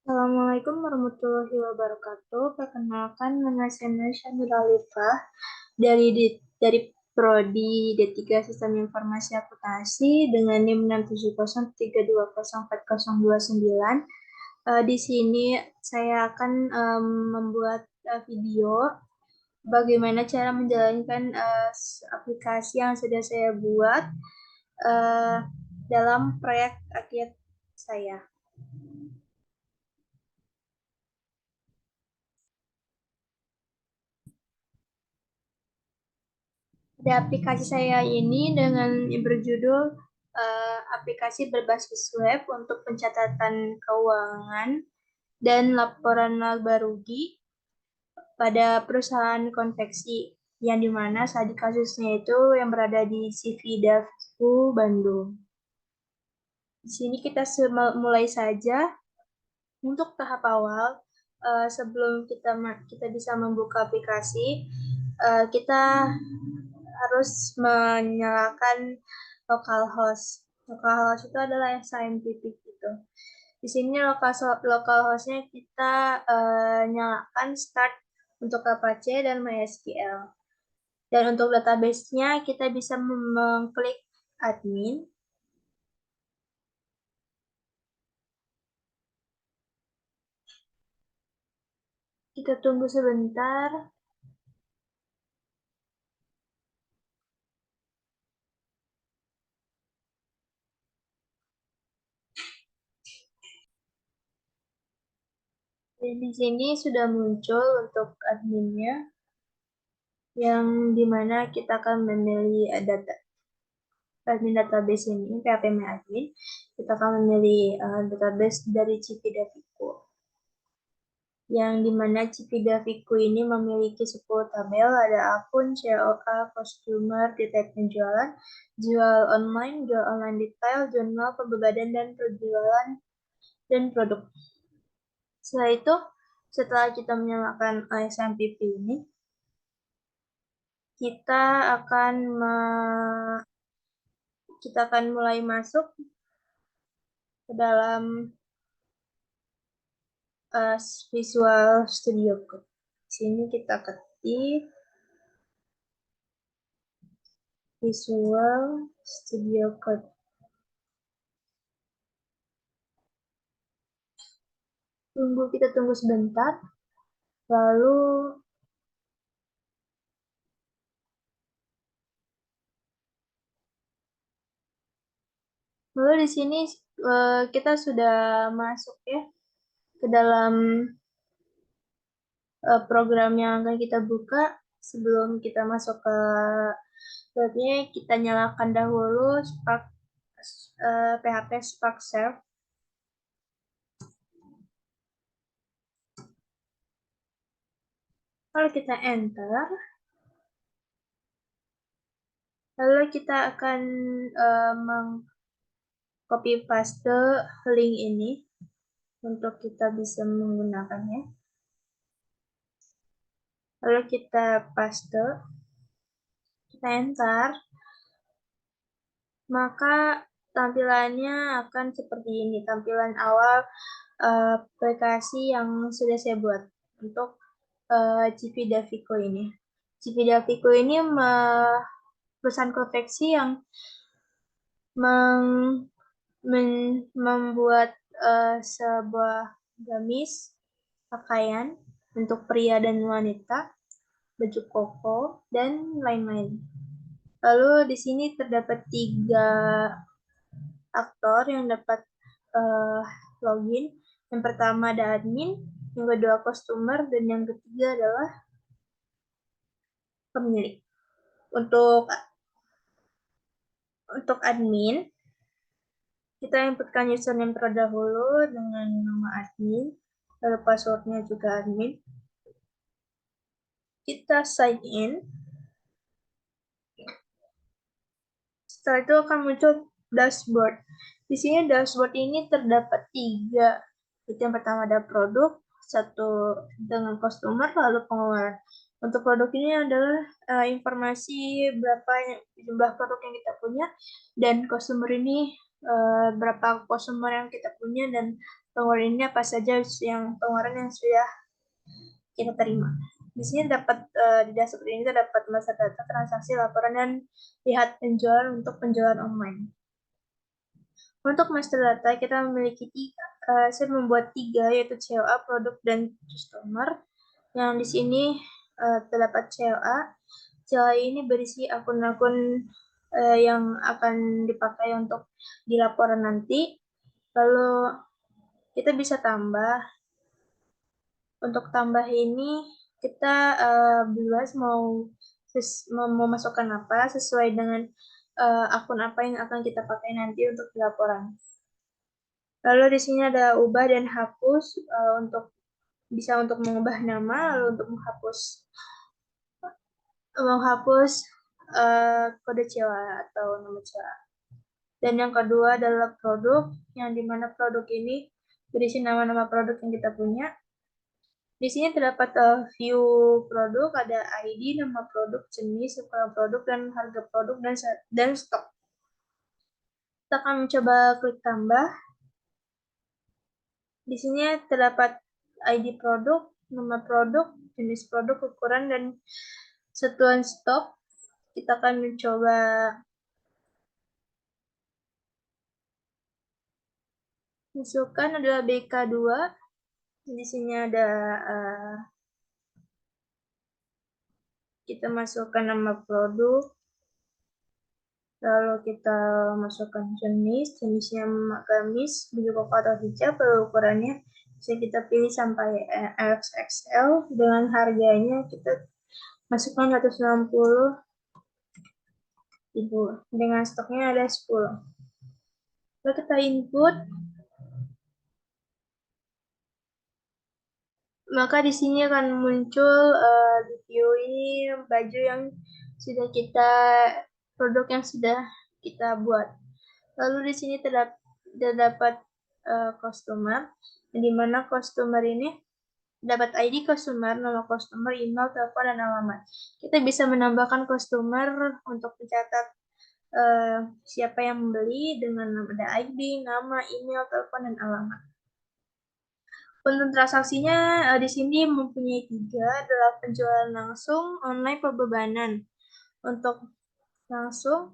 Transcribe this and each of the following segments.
Assalamualaikum warahmatullahi wabarakatuh. Perkenalkan, nama saya Syamila Alifah dari Prodi D3 Sistem Informasi Akuntansi dengan NIM 670320409. Di sini saya akan membuat video bagaimana cara menjalankan aplikasi yang sudah saya buat eh, dalam proyek akhir saya. Di aplikasi saya ini dengan berjudul aplikasi berbasis web untuk pencatatan keuangan dan laporan laba rugi pada perusahaan konveksi yang dimana saat kasusnya itu yang berada di Cividavu Bandung. Di sini kita mulai saja untuk tahap awal. Sebelum kita bisa membuka aplikasi, kita harus menyalakan localhost. Localhost itu adalah yang scientific gitu. Di sini localhostnya kita nyalakan start untuk Apache dan MySQL. Dan untuk database-nya kita bisa mengklik admin. Kita tunggu sebentar. Dan di sini sudah muncul untuk adminnya, yang dimana kita akan memilih admin database ini, PHP admin. Kita akan memilih database dari Cividavico, yang dimana Cividavico ini memiliki 10 tabel, ada akun, COA, customer, detail penjualan, jual online detail, jurnal, pembebadan, dan penjualan, dan produk. Setelah itu, setelah kita menyalakan SMPP ini, kita akan mulai masuk ke dalam Visual Studio Code. Di sini kita ketik Visual Studio Code. Kita tunggu sebentar. Lalu di sini kita sudah masuk ya ke dalam program yang akan kita buka. Sebelum kita masuk ke webnya, kita nyalakan dahulu PHP Spark Serve. Kalau kita enter, lalu kita akan copy paste link ini untuk kita bisa menggunakannya. Lalu kita paste, kita enter, maka tampilannya akan seperti ini, tampilan awal aplikasi yang sudah saya buat untuk Cividavico ini. Cividavico ini perusahaan konveksi yang membuat sebuah gamis pakaian untuk pria dan wanita, baju koko, dan lain-lain. Lalu di sini terdapat 3 aktor yang dapat login. Yang pertama ada admin, yang kedua customer, dan yang ketiga adalah pemilik. Untuk admin, kita inputkan username terlebih dahulu dengan nama admin, lalu passwordnya juga admin. Kita sign in. Setelah itu akan muncul dashboard. Di sini dashboard ini terdapat 3. Itu yang pertama ada produk, satu dengan customer, lalu pengeluaran. Untuk produk ini adalah informasi berapa jumlah produk yang kita punya, dan customer ini berapa customer yang kita punya dan pengeluaran ini apa saja yang pengeluaran yang sudah kita terima. Di sini dapat di dashboard ini kita dapat masa data transaksi, laporan, dan lihat penjualan untuk penjualan online. Untuk master data kita memiliki tiga. Saya membuat tiga, yaitu COA, produk, dan customer. Yang di sini terdapat COA. COA ini berisi akun-akun yang akan dipakai untuk di laporan nanti. Lalu kita bisa tambah. Untuk tambah ini kita bebas mau masukkan apa sesuai dengan akun apa yang akan kita pakai nanti untuk di laporan. Lalu di sini ada ubah dan hapus untuk bisa untuk mengubah nama, lalu untuk menghapus kode COA atau nama COA. Dan yang kedua adalah produk, yang dimana produk ini berisi nama-nama produk yang kita punya. Di sini terdapat view produk, ada ID, nama produk, jenis, ukuran produk, dan harga produk, dan stok. Kita akan mencoba klik tambah. Di sini terdapat ID produk, nama produk, jenis produk, ukuran, dan satuan stok. Kita akan mencoba masukkan adalah BK2. Di sini ada kita masukkan nama produk, lalu kita masukkan jenisnya gamis, baju koko atau hijab, lalu ukurannya bisa kita pilih sampai XXL. Dengan harganya kita masukkan 160.000, dengan stoknya ada 10. Lalu kita input, maka di sini akan muncul di view ini baju yang sudah produk yang sudah kita buat. Lalu di sini terdapat customer, di mana customer ini dapat ID customer, nama customer, email, telepon, dan alamat. Kita bisa menambahkan customer untuk mencatat siapa yang membeli dengan ada ID, nama, email, telepon, dan alamat. Untuk transaksinya di sini mempunyai tiga, adalah penjualan langsung, online, pembebanan. Untuk langsung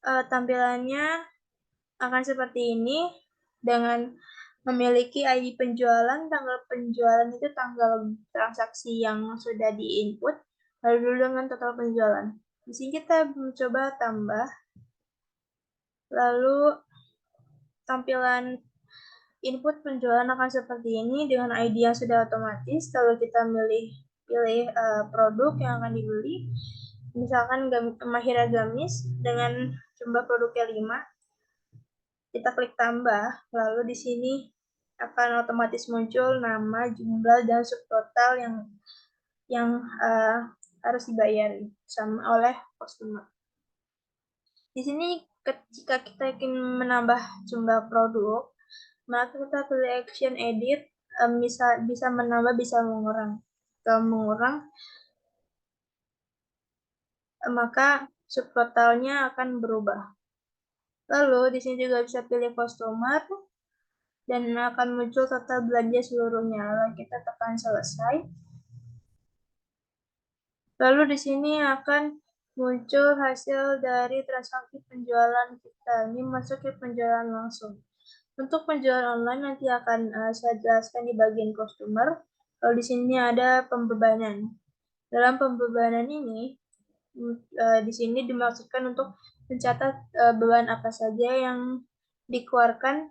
tampilannya akan seperti ini dengan memiliki ID penjualan, tanggal penjualan itu tanggal transaksi yang sudah di-input, lalu dengan total penjualan. Di sini kita mencoba tambah, lalu tampilan input penjualan akan seperti ini dengan ID yang sudah otomatis. Lalu kita pilih produk yang akan dibeli, misalkan Mahira Gamis dengan jumlah produknya 5. Kita klik tambah, lalu di sini akan otomatis muncul nama, jumlah, dan subtotal yang harus dibayar oleh customer. Di sini jika kita ingin menambah jumlah produk, maka kita pilih action edit, bisa menambah, bisa mengurang. Kalau mengurang, maka subtotalnya akan berubah. Lalu di sini juga bisa pilih customer dan akan muncul total belanja seluruhnya. Lalu kita tekan selesai. Lalu di sini akan muncul hasil dari transaksi penjualan kita. Ini masuk ke penjualan langsung. Untuk penjualan online nanti akan saya jelaskan di bagian customer. Lalu di sini ada pembebanan. Dalam pembebanan ini, di sini dimaksudkan untuk mencatat beban apa saja yang dikeluarkan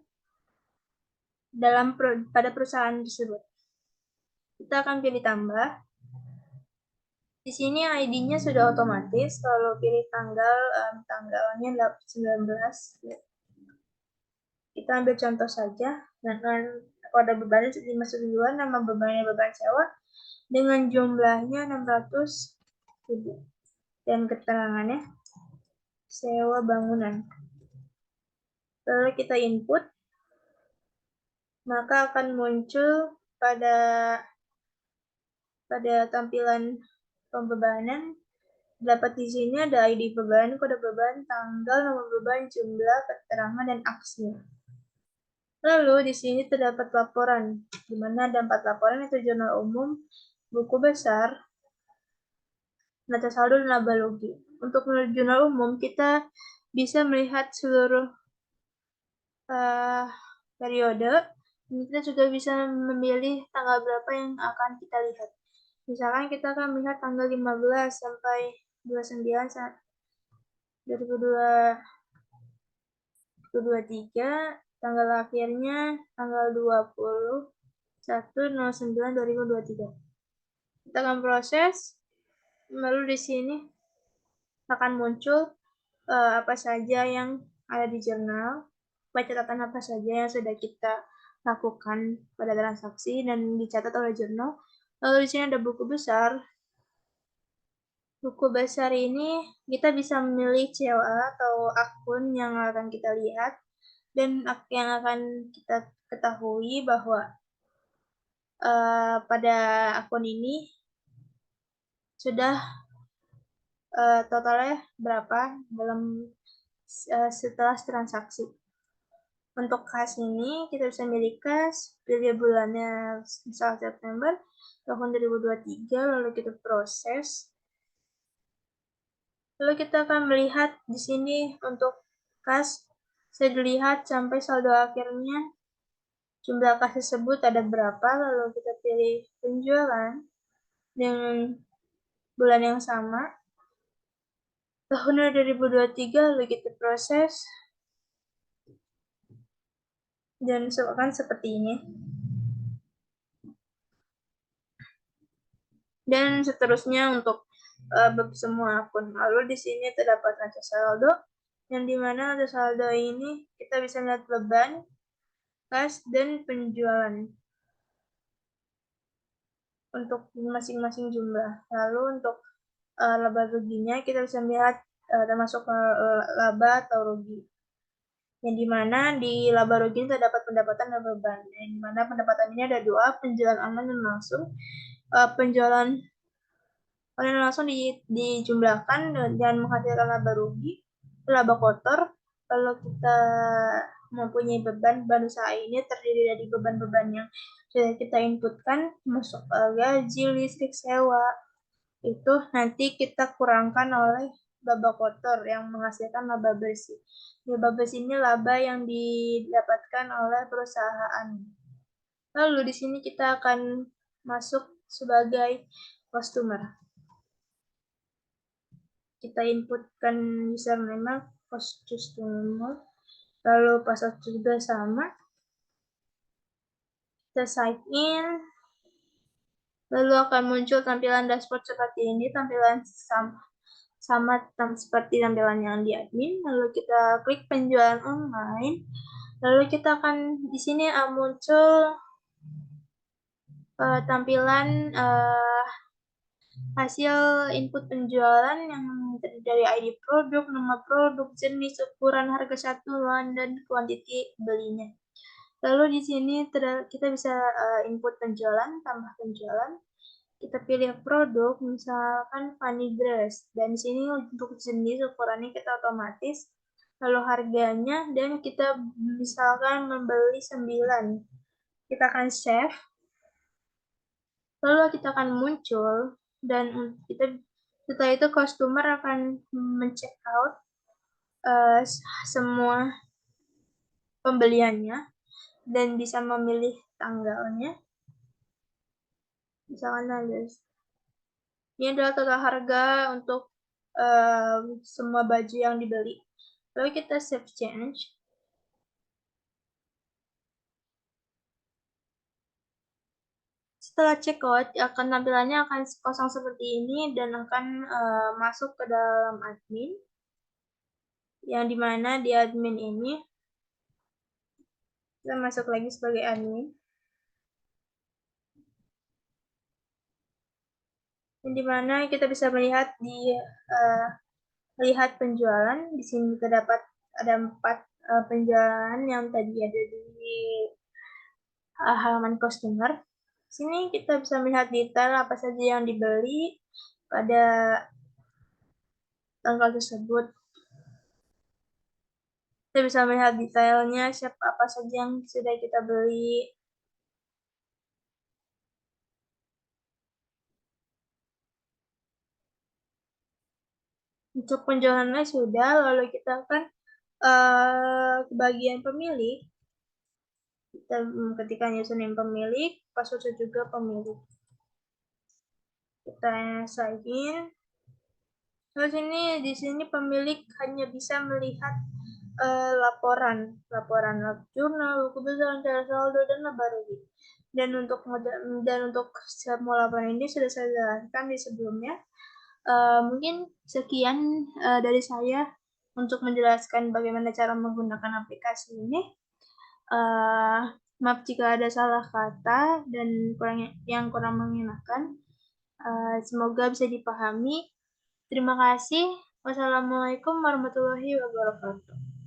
pada perusahaan tersebut. Kita akan pilih tambah. Di sini ID-nya sudah otomatis, kalau pilih tanggalnya 19. Kita ambil contoh saja, dengan kode bebannya dimasuk duluan, nama bebannya beban sewa, dengan jumlahnya 600.000. Dan keterangannya sewa bangunan. Lalu kita input, maka akan muncul pada tampilan pembebanan Dapat di sini ada ID beban, kode beban, tanggal, nomor beban, jumlah, keterangan, dan aksi. Lalu di sini terdapat laporan, di mana ada 4 laporan, itu jurnal umum, buku besar, data saldo, dan laba logi. Untuk jurnal umum, kita bisa melihat seluruh periode. Kita juga bisa memilih tanggal berapa yang akan kita lihat. Misalkan kita akan melihat tanggal 15 sampai 29 saat 2023, tanggal akhirnya tanggal 21/09/2023. Kita akan proses, lalu di sini akan muncul apa saja yang ada di jurnal, catatan apa saja yang sudah kita lakukan pada transaksi dan dicatat oleh jurnal. Lalu di sini ada buku besar. Buku besar ini kita bisa memilih CLA atau akun yang akan kita lihat dan yang akan kita ketahui bahwa pada akun ini sudah totalnya berapa dalam setelah transaksi. Untuk kas ini kita bisa milih kas, pilih bulannya misal September tahun 2023, lalu kita proses. Lalu kita akan melihat di sini untuk kas, saya dilihat sampai saldo akhirnya jumlah kas tersebut ada berapa, lalu kita pilih penjualan dengan bulan yang sama tahun 2023, lalu kita proses dan akan seperti ini. Dan seterusnya untuk semua akun. Lalu di sini terdapat neraca saldo, yang dimana neraca saldo ini kita bisa melihat beban, kas, dan penjualan untuk masing-masing jumlah. Lalu untuk laba ruginya kita bisa melihat termasuk laba atau rugi. Yang dimana di laba rugi ini terdapat pendapatan dan beban. Yang dimana pendapatan ini ada dua, penjualan online dan langsung. Penjualan online langsung dijumlahkan dan menghasilkan laba rugi, laba kotor. Kalau kita mempunyai beban usaha ini terdiri dari beban-beban yang sudah kita inputkan, masuk gaji, listrik, sewa, itu nanti kita kurangkan oleh laba kotor yang menghasilkan laba bersih. Laba bersih ini laba yang didapatkan oleh perusahaan. Lalu di sini kita akan masuk sebagai customer. Kita inputkan username customer, lalu password juga sama. Kita sign in, lalu akan muncul tampilan dashboard seperti ini, tampilan sama seperti tampilan yang di admin. Lalu kita klik penjualan online, lalu kita akan di sini muncul tampilan hasil input penjualan yang terdiri dari ID produk, nama produk, jenis, ukuran, harga satuan, dan kuantiti belinya. Lalu di sini kita bisa input penjualan, tambah penjualan. Kita pilih produk, misalkan funny dress. Dan di sini untuk jenis, ukurannya kita otomatis. Lalu harganya, dan kita misalkan membeli 9. Kita akan save. Lalu kita akan muncul, dan kita setelah itu customer akan men-check out semua pembeliannya dan bisa memilih tanggalnya. Misalkan ini adalah total harga untuk semua baju yang dibeli. Lalu kita save change. Setelah checkout, tampilannya akan kosong seperti ini dan akan masuk ke dalam admin. Yang dimana di admin ini kita masuk lagi sebagai admin. Yang dimana kita bisa melihat lihat penjualan. Di sini terdapat ada 4 penjualan yang tadi ada di halaman customer. Sini kita bisa melihat detail apa saja yang dibeli pada tanggal tersebut. Kita bisa melihat detailnya, siapa apa saja yang sudah kita beli. Untuk penjualannya sudah, lalu kita akan ke bagian pemilik. Kita ketika nyusunin pemilik, password juga pemilik. Kita sign. Terus di sini pemilik hanya bisa melihat laporan jurnal, buku besar, cara saldo, dan laba rugi. Dan untuk semua laporan ini sudah saya jelaskan di sebelumnya. Mungkin sekian dari saya untuk menjelaskan bagaimana cara menggunakan aplikasi ini. Maaf jika ada salah kata dan yang kurang mengenakan. Semoga bisa dipahami. Terima kasih. Wassalamualaikum warahmatullahi wabarakatuh.